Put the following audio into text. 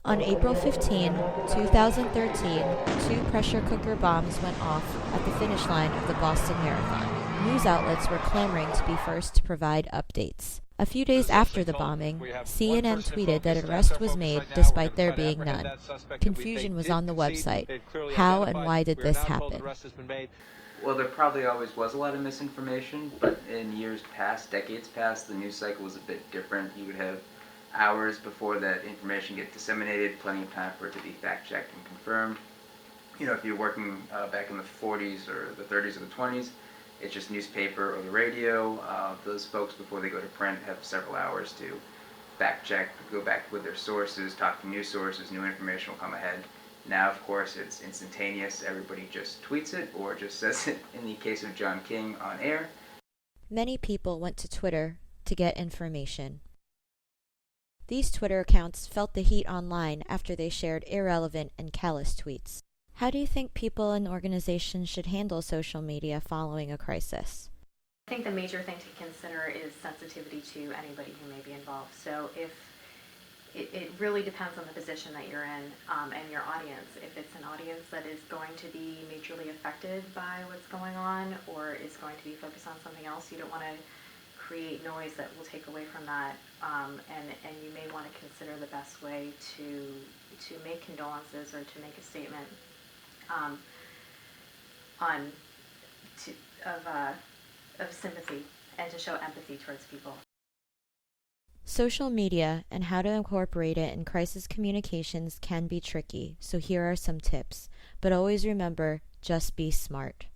On April 15, 2013, two pressure cooker bombs went off at the finish line of the Boston Marathon. News outlets were clamoring to be first to provide updates. A few days after the bombing, CNN tweeted that an arrest was made despite there being none. Confusion was on the website. How and why did this happen? Well, there probably always was a lot of misinformation, but in years past, decades past, the news cycle was a bit different. You would have hours before that information gets disseminated, plenty of time for it to be fact-checked and confirmed. You know, if you're working back in the 40s or the 30s or the 20s, it's just newspaper or the radio. Those folks, before they go to print, have several hours to fact-check, go back with their sources, talk to news sources, new information will come ahead. Now, of course, it's instantaneous. Everybody just tweets it or just says it, in the case of John King, on air. Many people went to Twitter to get information. These Twitter accounts felt the heat online after they shared irrelevant and callous tweets. How do you think people and organizations should handle social media following a crisis? I think the major thing to consider is sensitivity to anybody who may be involved. So if it really depends on the position that you're in and your audience. If it's an audience that is going to be majorly affected by what's going on or is going to be focused on something else, you don't want to create noise that will take away from that, and you may want to consider the best way to make condolences or to make a statement of sympathy and to show empathy towards people. Social media and how to incorporate it in crisis communications can be tricky, so here are some tips. But always remember, just be smart.